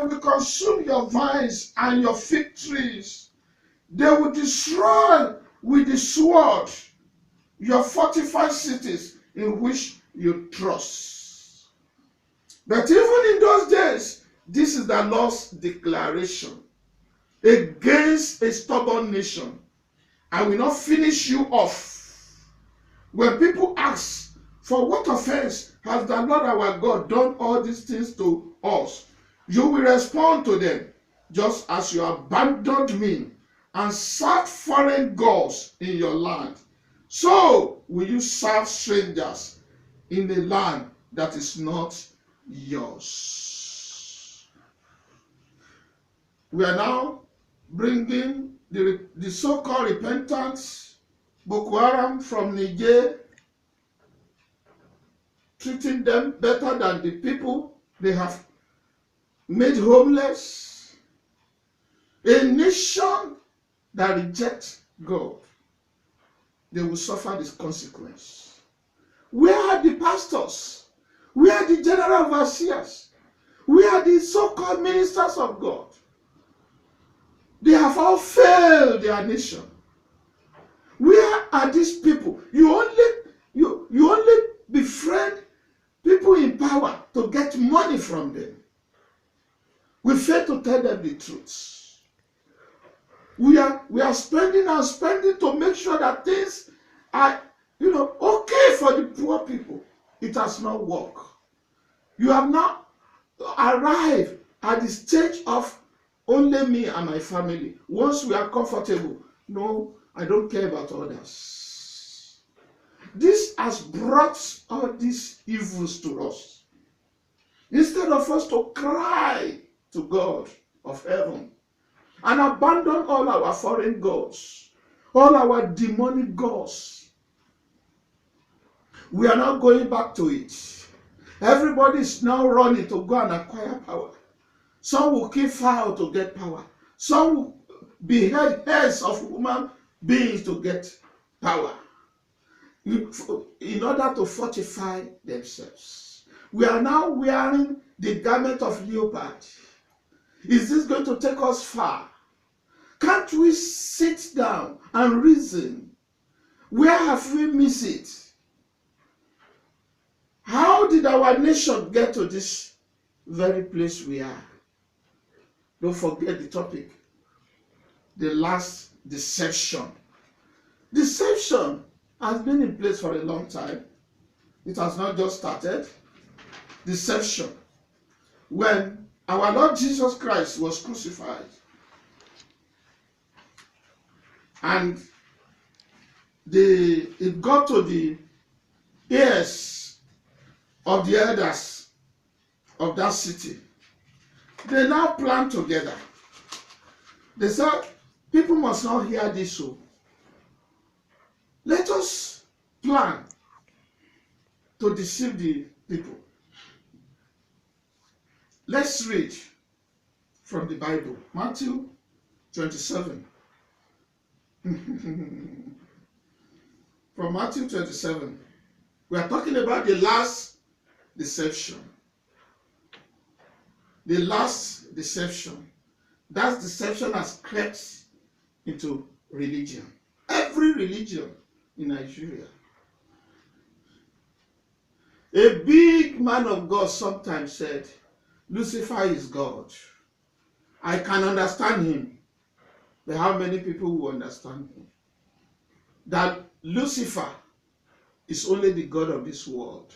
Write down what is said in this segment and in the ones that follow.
will consume your vines and your fig trees. They will destroy with the sword your fortified cities in which you trust. But even in those days, this is the Lord's declaration against a stubborn nation. I will not finish you off. When people ask, for what offense has the Lord our God done all these things to us? You will respond to them, just as you abandoned me and served foreign gods in your land. So will you serve strangers in a land that is not yours. We are now bringing the so-called repentant Boko Haram from Niger, treating them better than the people they have made homeless. A nation that rejects God, they will suffer this consequence. Where are the pastors? Where are the general overseers? Where are the so-called ministers of God? They have all failed their nation. Where are these people? You only befriend people in power to get money from them. We fail to tell them the truth. We are spending and spending to make sure that things are, okay for the poor people. It has not worked. You have now arrived at the stage of only me and my family. Once we are comfortable, no, I don't care about others. This has brought all these evils to us. Instead of us to cry to God of heaven and abandon all our foreign gods, all our demonic gods, we are now going back to it. Everybody is now running to go and acquire power. Some will kill fowl to get power. Some will behead heads of human beings to get power, in order to fortify themselves. We are now wearing the garment of leopard. Is this going to take us far? Can't we sit down and reason? Where have we missed it? How did our nation get to this very place we are? Don't forget the topic. The last deception. Deception has been in place for a long time. It has not just started. Deception. When our Lord Jesus Christ was crucified, and it got to the ears of the elders of that city, they now planned together. They said, people must not hear this, so let us plan to deceive the people. Let's read from the Bible, Mathew 27. From Mathew 27, we are talking about the last deception. The last deception. That deception has crept into religion. Every religion in Nigeria. A big man of God sometimes said, Lucifer is God. I can understand him. But how many people will understand him? That Lucifer is only the God of this world.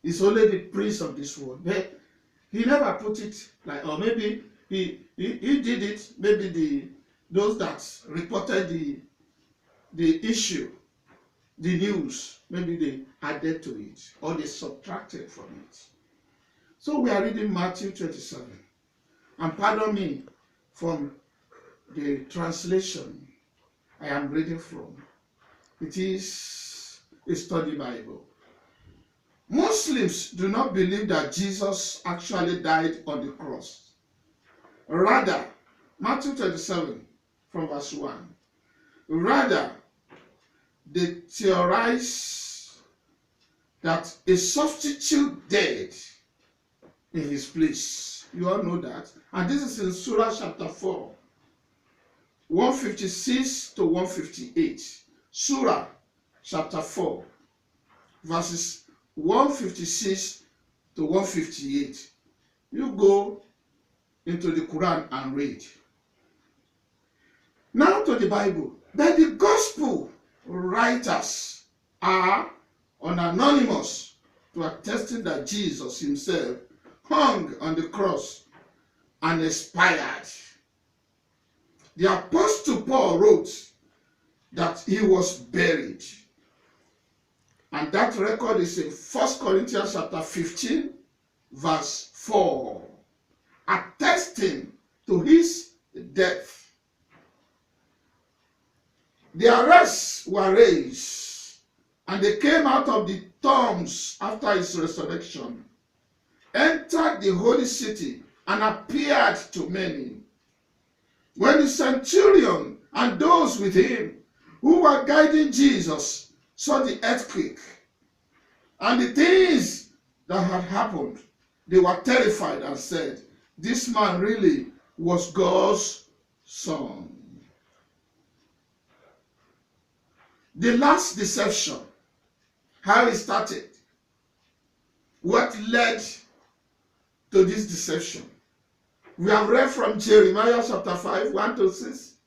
He's only the prince of this world. But he never put it like, or maybe he did it, maybe those that reported the issue, the news, maybe they added to it or they subtracted from it. So we are reading Matthew 27. And pardon me from the translation I am reading from. It is a study Bible. Muslims do not believe that Jesus actually died on the cross. Rather, Matthew 27 from verse 1. Rather, they theorize that a substitute died in his place. You all know that. And this is in Surah chapter 4, 156 to 158. Surah chapter 4, verses 156 to 158. You go into the Quran and read. Now to the Bible. That the gospel writers are anonymous to attesting that Jesus himself hung on the cross and expired. The Apostle Paul wrote that he was buried. And that record is in 1 Corinthians chapter 15, verse 4, attesting to his death. Their arrests were raised, and they came out of the tombs after his resurrection, entered the holy city, and appeared to many. When the centurion and those with him who were guiding Jesus saw the earthquake and the things that had happened, they were terrified and said, "This man really was God's son." The last deception, how it started, what led to this deception. We have read from Jeremiah chapter 5, 1 to 6,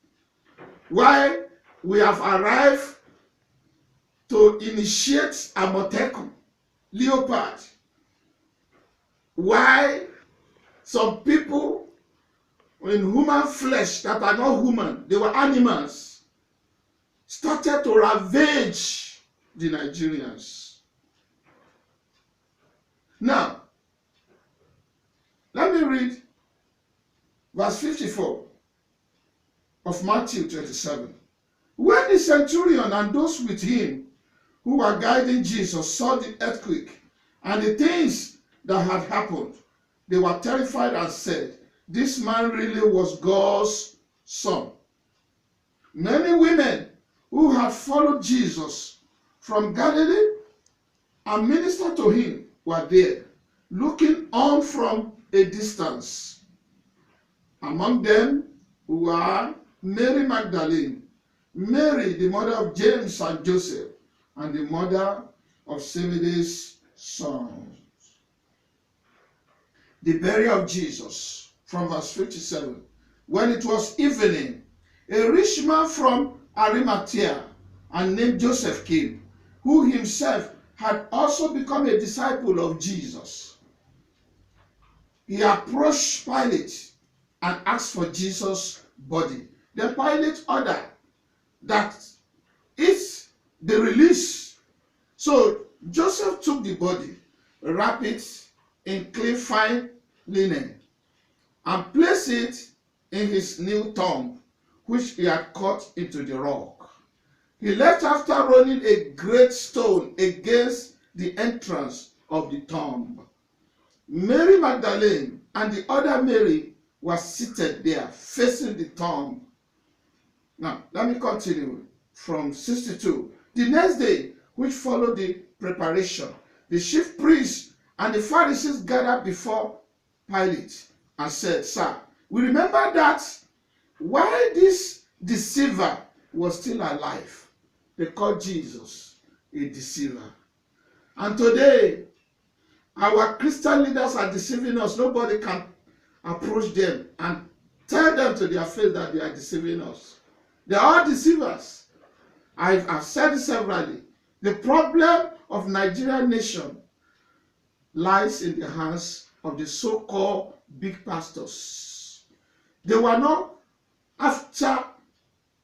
why we have arrived to initiate Amotekun, leopard. Why some people in human flesh that are not human, they were animals, started to ravage the Nigerians. Now, let me read verse 54 of Mathew 27. When the centurion and those with him who were guiding Jesus saw the earthquake and the things that had happened, they were terrified and said, "This man really was God's son." Many women who had followed Jesus from Galilee and ministered to him were there, looking on from a distance. Among them were Mary Magdalene, Mary the mother of James and Joseph, and the mother of Zebedee's sons. The burial of Jesus, from verse 57. When it was evening, a rich man from Arimathea and named Joseph came, who himself had also become a disciple of Jesus. He approached Pilate and asked for Jesus' body. Then Pilate ordered that it be released. So Joseph took the body, wrapped it in clean fine linen, and placed it in his new tomb, which he had cut into the rock. He left after rolling a great stone against the entrance of the tomb. Mary Magdalene and the other Mary were seated there, facing the tomb. Now, let me continue from 62. The next day, which followed the preparation, the chief priests and the Pharisees gathered before Pilate and said, "Sir, we remember that while this deceiver was still alive, they called Jesus a deceiver. And today, our Christian leaders are deceiving us. Nobody can approach them and tell them to their face that they are deceiving us. They are all deceivers. I've said it severally. The problem of Nigerian nation lies in the hands of the so-called big pastors. They were not after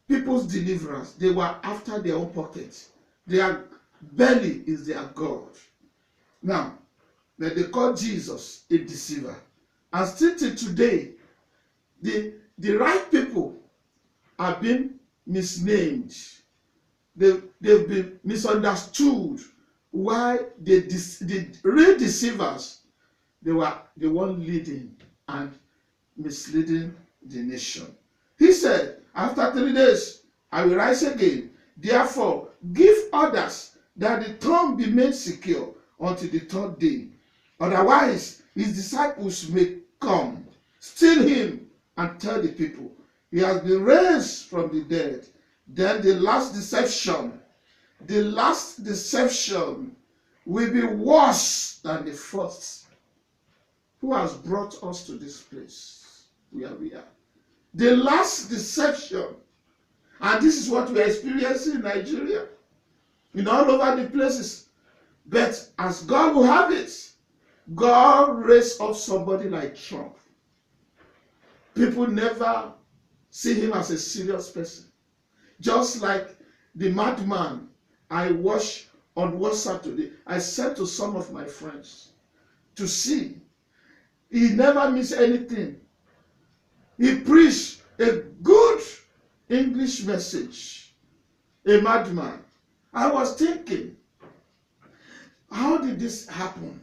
people's deliverance. They were after their own pockets. Their belly is their God. Now, they call Jesus a deceiver. And still till today, the right people are being misnamed. They've been misunderstood. Why the real deceivers, they were the one leading and misleading the nation. He said, after 3 days, I will rise again. Therefore, give orders that the tomb be made secure until the third day. Otherwise, his disciples may come, steal him, and tell the people he has been raised from the dead. Then the last deception will be worse than the first. Who has brought us to this place where we are? The last deception, and this is what we are experiencing in Nigeria, in all over the places. But as God will have it, God raised up somebody like Trump. People never see him as a serious person. Just like the madman I watched on WhatsApp today, I sent to some of my friends to see. He never missed anything. He preached a good English message. A madman. I was thinking, how did this happen?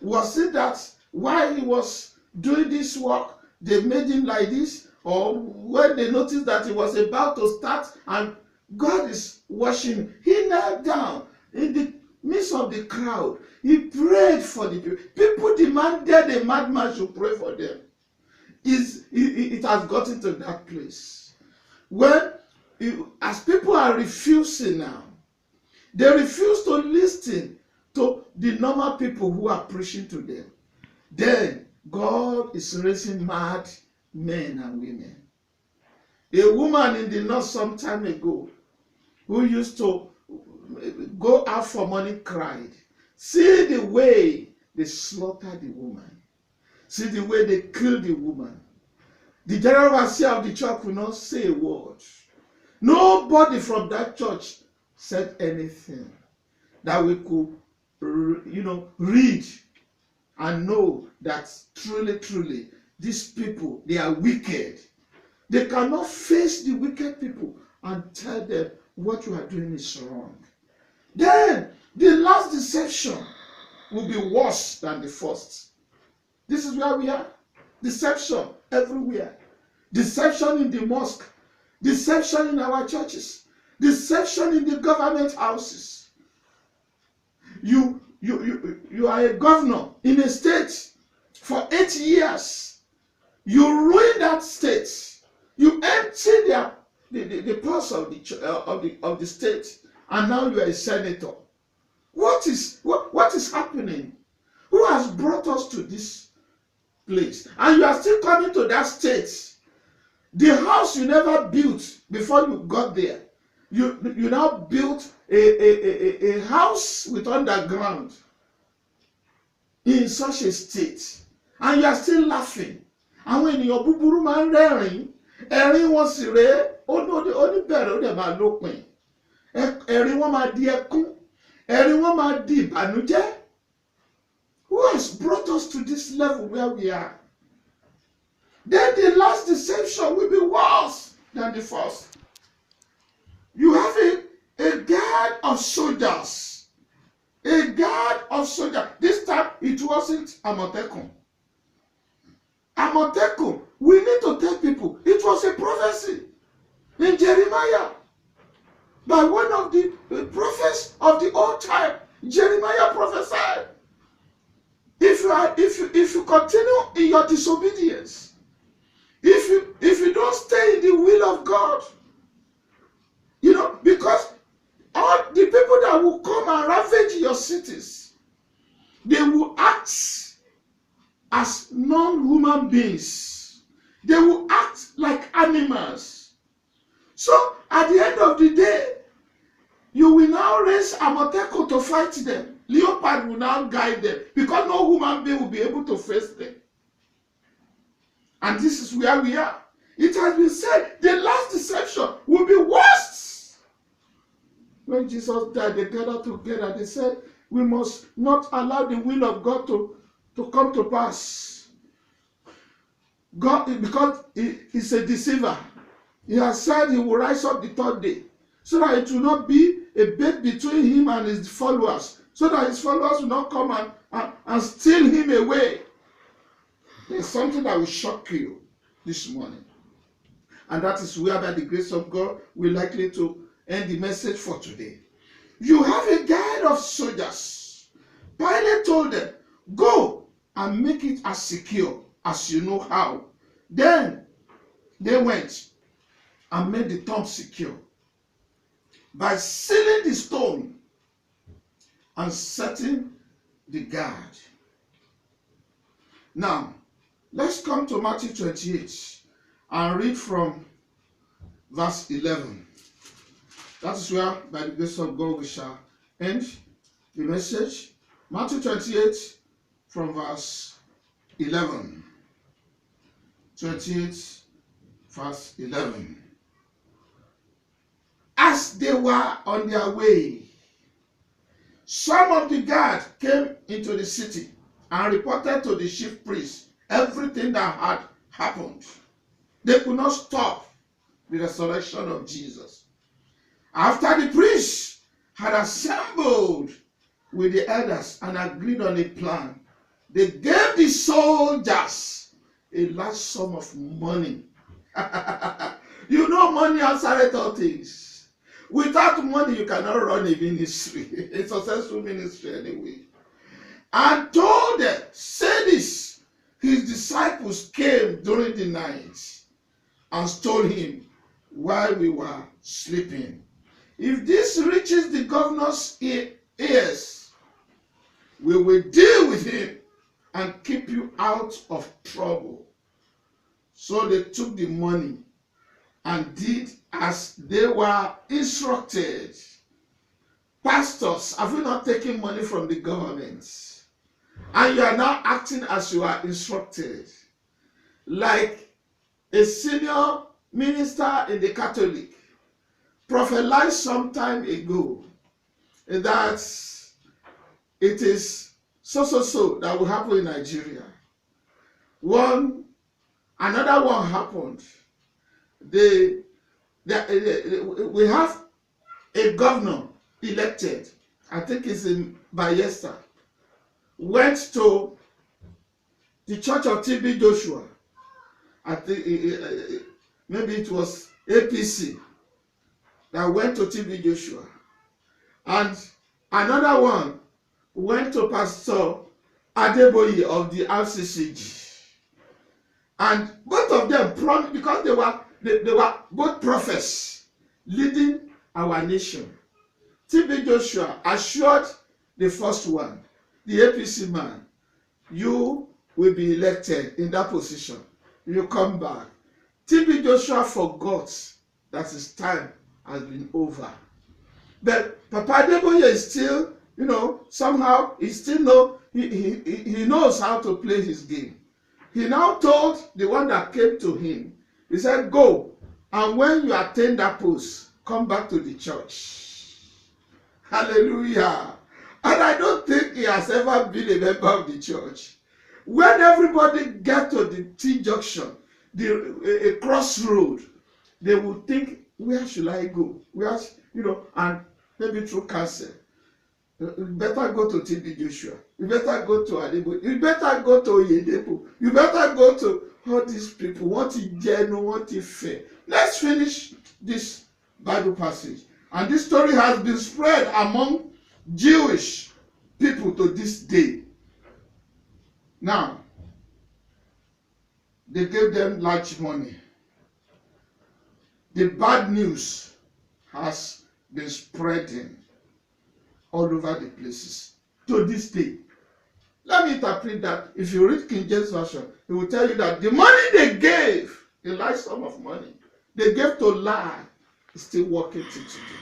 Was it that while he was doing this work, they made him like this? Or when they noticed that he was about to start and God is watching him, he knelt down in the midst of the crowd. He prayed for the people. People demanded a madman should pray for them. It has gotten to that place. As people are refusing now, they refuse to listen to the normal people who are preaching to them. Then God is raising mad men and women. A woman in the north some time ago who used to go out for money cried. See the way they slaughtered the woman. See the way they killed the woman. The general overseer of the church will not say a word. Nobody from that church said anything that we could, read and know that truly, these people, they are wicked. They cannot face the wicked people and tell them what you are doing is wrong. Then the last deception will be worse than the first. This is where we are. Deception everywhere. Deception in the mosque. Deception in our churches. Deception in the government houses. You are a governor in a state for 8 years. You ruin that state. You empty the purse of the state, and now you are a senator. What is happening? Who has brought us to this place? And you are still coming to that state. The house you never built before you got there. You now built a house with underground in such a state, and you are still laughing. Àwọn ènìyàn búburú máa ń rẹ́rìn-ín, ẹ̀rín wọn sì rèé, ó ní bẹ̀rẹ̀ ó dẹ̀ máa lópin. Ẹ̀rín wọn máa di ẹkún, ẹ̀rín wọn máa di ìbànújẹ́. Who has brought us to this level where we are? Then the last deception will be worse than the first. You have a guard of soldiers. A guard of soldiers. This time it wasn't Amotekun. Amotekun, we need to tell people, it was a prophecy in Jeremiah by one of the prophets of the old time. Jeremiah prophesied. If you continue in your disobedience, if you don't stay in the will of God, because all the people that will come and ravage your cities, they will act as non-human beings. They will act like animals. So at the end of the day, you will now raise Amotekun to fight them. Leopard will now guide them, because no human being will be able to face them. And this is where we are. It has been said the last deception will be worse. When Jesus died, they gathered together. They said, we must not allow the will of God to come to pass. God, because he is a deceiver. He has said he will rise up the third day, so that it will not be a bed between him and his followers, so that his followers will not come and steal him away. There's something that will shock you this morning. And that is where, by the grace of God, we're likely to end the message for today. You have a guard of soldiers. Pilate told them, go and make it as secure as you know how. Then they went and made the tomb secure by sealing the stone and setting the guard. Now, let's come to Matthew 28 and read from verse 11. That is where, by the grace of God, we shall end the message. Matthew 28 from verse 11. 28 verse 11. As they were on their way, some of the guard came into the city and reported to the chief priest everything that had happened. They could not stop the resurrection of Jesus. After the priests had assembled with the elders and agreed on a plan, they gave the soldiers a large sum of money. You know, money answereth all things. Without money, you cannot run a ministry, a successful ministry anyway. And told them, say this, his disciples came during the night and stole him while we were sleeping. If this reaches the governor's ears, we will deal with him and keep you out of trouble. So they took the money and did as they were instructed. Pastors, have you not taken money from the government? And you are now acting as you are instructed. Like a senior minister in the Catholic prophesied some time ago that it is so that will happen in Nigeria. Another one happened. We have a governor elected, I think it's in Bayelsa, went to the church of TB Joshua. I think maybe it was APC that went to TB Joshua. And another one went to Pastor Adeboye of the RCCG. And both of them promised, because they were both prophets leading our nation. TB Joshua assured the first one, the APC man, you will be elected in that position. You come back. TB Joshua forgot that his time has been over. But Papa Adeboye is still, somehow he still he knows how to play his game. He now told the one that came to him, he said, go, and when you attain that post, come back to the church. Hallelujah. And I don't think he has ever been a member of the church. When everybody get to the T-junction, a crossroad, they will think, where should I go? And maybe through cancer. You better go to TB Joshua. You better go to Adebo. You better go to Oyedepo. You better go to all these people. What is genuine, what is fair. Let's finish this Bible passage. And this story has been spread among Jewish people to this day. Now, they gave them large money. The bad news has been spreading all over the places to this day. Let me interpret that. If you read King James Version, it will tell you that the money they gave, a large sum of money, they gave to lie, is still working till today.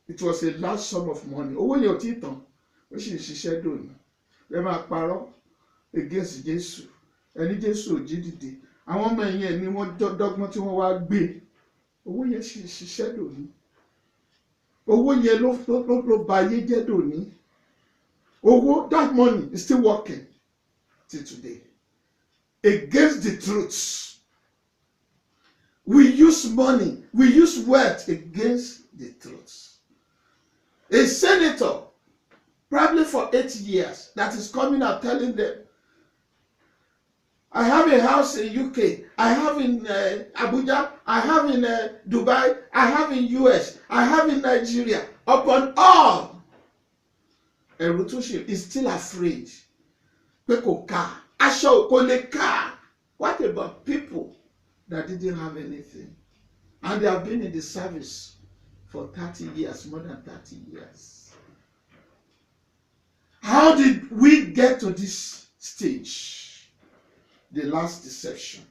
It was a large sum of money. Owó yẹn ò tí tán, ó sì ń ṣiṣẹ́ dòní. Ẹ máa parọ́ against Jésù. Ẹni Jésù ò jí dìde. Àwọn ọmọ ẹ̀yìn ẹ̀ ni wọ́n dọ́gbọ́n tí wọ́n wá gbé. Owó yẹn sì ń ṣiṣẹ́ dòní. Owó yẹn ló ba ayé jẹ́ dòní. Owó, that money is still working till today. Against the truth. We use money, we use wealth against the truth. A senator, probably for 8 years, that is coming out telling them, I have a house in UK, I have in Abuja, I have in Dubai, I have in US, I have in Nigeria. Upon all, Erutushin is still afraid. Aṣọ kò lè ká. What about people that didn't have anything? And they have been in the service for 30 years, more than 30 years. How did we get to this stage? The last deception.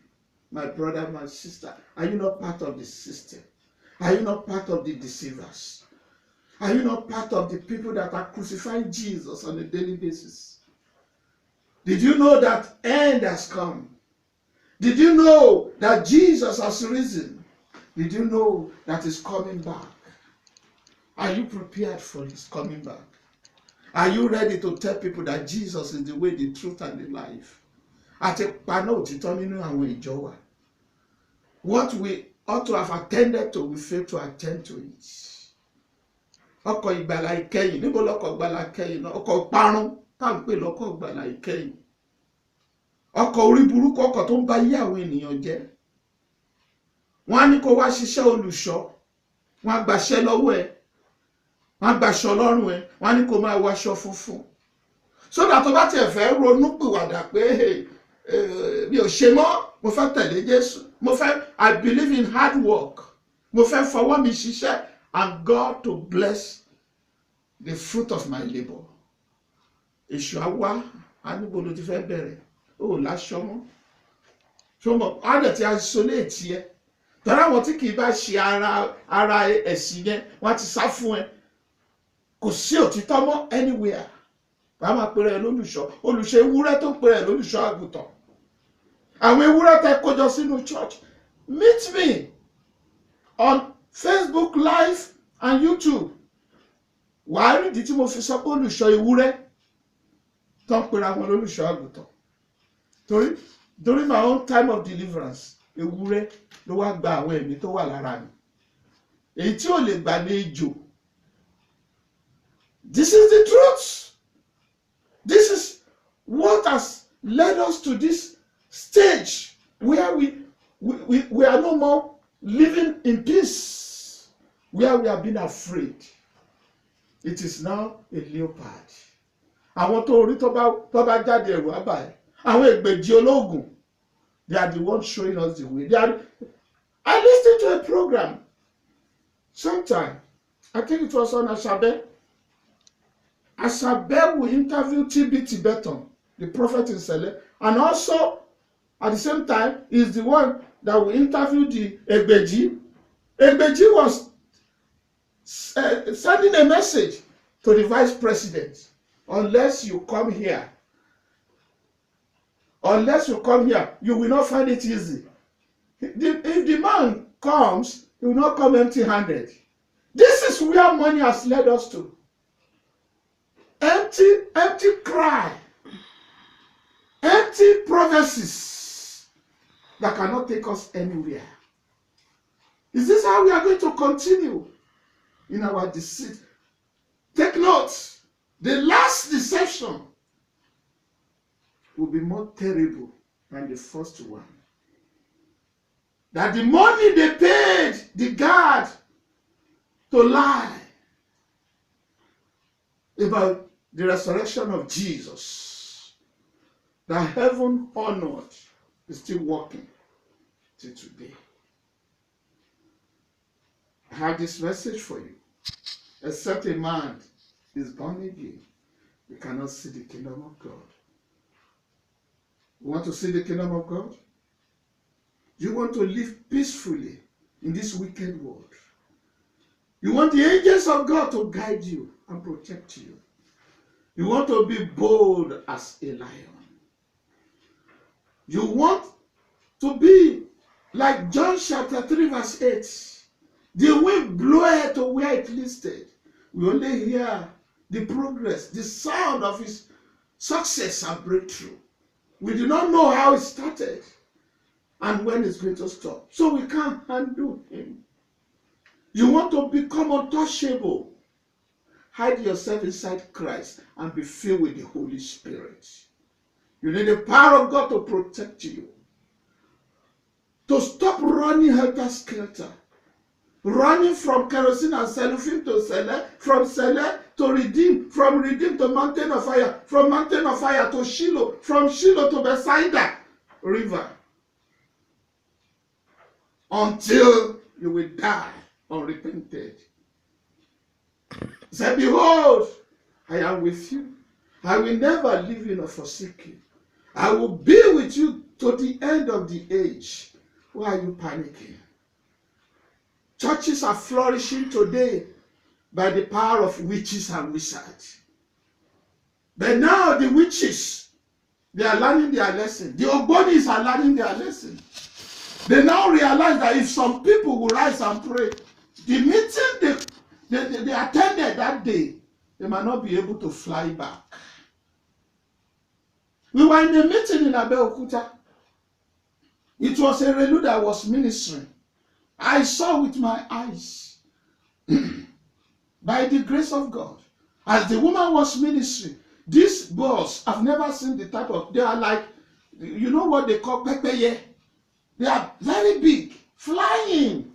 My brother, my sister, are you not part of the system? Are you not part of the deceivers? Are you not part of the people that are crucifying Jesus on a daily basis? Did you know that end has come? Did you know that Jesus has risen? Did you know that he's coming back? Are you prepared for his coming back? Are you ready to tell people that Jesus is the way, the truth, and the life? What we ought to have attended to, we fail to attend to it. Ọkọ̀ ìgbàlà ìkẹyìn, níbo lọkọ̀ ìgbàlà ìkẹyìn náà? Ọkọ̀ ìparun tá à ń pè lọ́kọ̀ ìgbàlà ìkẹyìn. Ọkọ̀ orí burúkú, ọkọ̀ tó ń ba ayé àwọn ènìyàn jẹ́. Wọ́n á ní kó wá ṣiṣẹ́ olùṣọ́, wọ́n á gbaṣẹ́ lọ́wọ́ ẹ̀, wọ́n á gbaṣọ lọ́rùn ẹ̀, wọ́n á ní kó máa wọṣọ funfun. Sódà tó bá tiẹ̀ fẹ́ ronú pìwàdà pé mi ò ṣe mọ́, mo fẹ́ tẹ̀lé Jésù, I believe in hard work, mo fẹ́ fọwọ́ mi ṣiṣẹ́, and God to bless the fruit of my labor. Èṣù á wá, á níbo ló ti fẹ́ bẹ̀rẹ̀, ó láṣọ mọ́. Ṣọmọ, á dẹ̀ ti isolate yẹ. Tọ́lá àwọn tí kì í bá ṣe ara ẹ̀sìn yẹn, wọ́n ti sá fún ẹ. Kò sí òtítọ́ mọ́ anywhere. Wàá máa pèrè lólùṣọ́, olùṣọ́ ewúrẹ́ tó pèrè lólùṣọ́ àgùntàn. Àwọn ewúrẹ́ tẹ kójọ sínú church. Meet me on Facebook Live and YouTube. Wàá rí ìdí tí mo fi sọ pé olùṣọ́ ewúrẹ́ tó ń pèrè àwọn lólùṣọ́ àgùntàn. Torí during my own time of deliverance, ewúrẹ́ ló wá gba àwọn ẹ̀mí tó wà lára mi. Èyí tí ò lè gbà ní ejò. This is the truth. This is what has led us to this stage where we are no more living in peace, where we have been afraid. It is now a leopard. Àwọn tó orí tó bá jáde ẹ̀rù àbá ẹ̀. Àwọn ègbèjì ológun, they are the ones showing us the way. I listened to a program sometime. I think it was on Asabe. Asabe will interview TB Tibetan, the prophet in Sele, and also at the same time is the one that will interview the Egbeji. Egbeji was sending a message to the vice president. Unless you come here, you will not find it easy. If the man comes, he will not come empty-handed. This is where money has led us to. Empty cry. Empty prophecies that cannot take us anywhere. Is this how we are going to continue in our deceit? Take note. The last deception will be more terrible than the first one. That the money they paid the guard to lie about the resurrection of Jesus, that heaven honored, is still working till today. I have this message for you. Except a man is born again, you cannot see the kingdom of God. You want to see the kingdom of God? You want to live peacefully in this wicked world. You want the angels of God to guide you and protect you. You want to be bold as a lion. You want to be like John chapter 3 verse 8. The wind bloweth to where it listed. We only hear the progress, the sound of his success and breakthrough. We do not know how it started and when it's going to stop. So we can't handle him. You want to become untouchable. Hide yourself inside Christ and be filled with the Holy Spirit. You need the power of God to protect you. To stop running helter-skelter. Running from kerosene and cellophane to Sele, from Sele to Redeem, from Redeem to Mountain of Fire, from Mountain of Fire to Shiloh, from Shiloh to Bethsaida River, until you will die unrepented. He said, behold, I am with you. I will never leave you nor forsake you. I will be with you to the end of the age. Why are you panicking? Churches are flourishing today by the power of witches and wizards. But now the witches, they are learning their lesson. The Ogbonis are learning their lesson. They now realize that if some people will rise and pray, the meeting they attended that day, they might not be able to fly back. We were in a meeting in Abeokuta. It was a Relu that was ministering. I saw with my eyes, by the grace of God, as the woman was ministering, these boys, I've never seen the type of, they are like, you know what they call pepeye? They are very big, flying.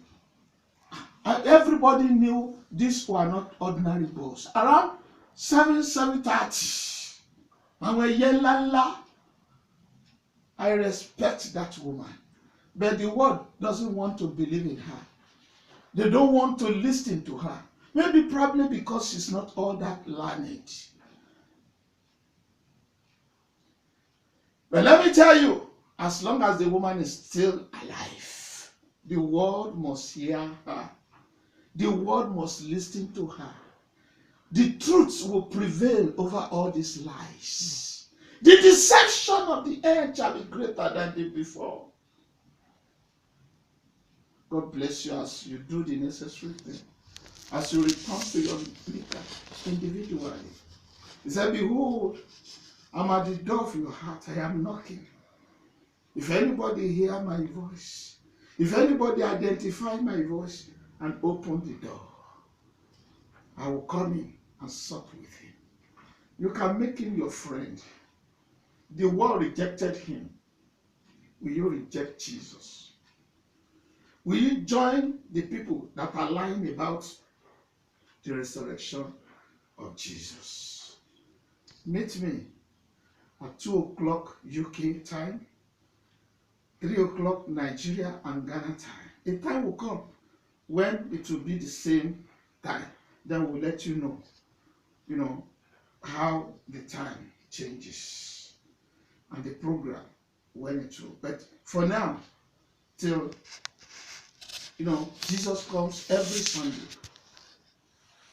And everybody knew these were not ordinary boys. Around 7:30, and we're yelala. I respect that woman. But the world doesn't want to believe in her. They don't want to listen to her. Maybe probably because she's not all that learned. But let me tell you, as long as the woman is still alive, the world must hear her. The world must listen to her. The truth will prevail over all these lies. The deception of the end shall be greater than the before. God bless you as you do the necessary thing. As you return to your Maker individually. He said, behold, I'm at the door of your heart. I am knocking. If anybody hear my voice, if anybody identify my voice and open the door, I will come in and sup with him. You can make him your friend. The world rejected him. Will you reject Jesus? Will you join the people that are lying about the resurrection of Jesus? Meet me at 2 o'clock UK time, 3 o'clock Nigeria and Ghana time. A time will come when it will be the same time. Then we'll let you know, how the time changes and the program when it will. But for now, till Jesus comes every Sunday,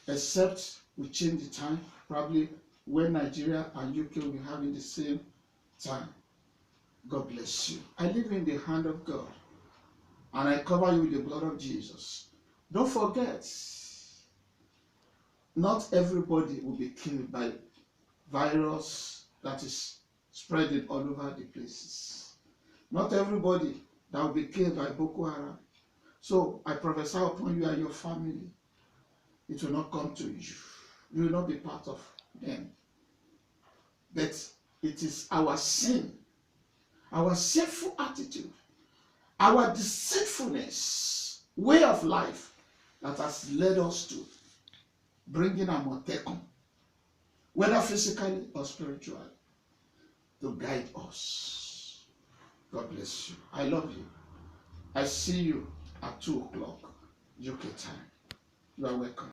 except we change the time, probably when Nigeria and UK will be having the same time. God bless you. I live in the hand of God, and I cover you with the blood of Jesus. Don't forget, not everybody will be killed by virus that is spreading all over the places. Not everybody that will be killed by Boko Haram. So I prophesy upon you and your family. It will not come to you. You will not be part of them. But it is our sin, our sinful attitude, our deceitfulness, way of life that has led us to bringing Amotekun, whether physically or spiritually, to guide us. God bless you. I love you. I see you at 2 o'clock UK time. You are welcome.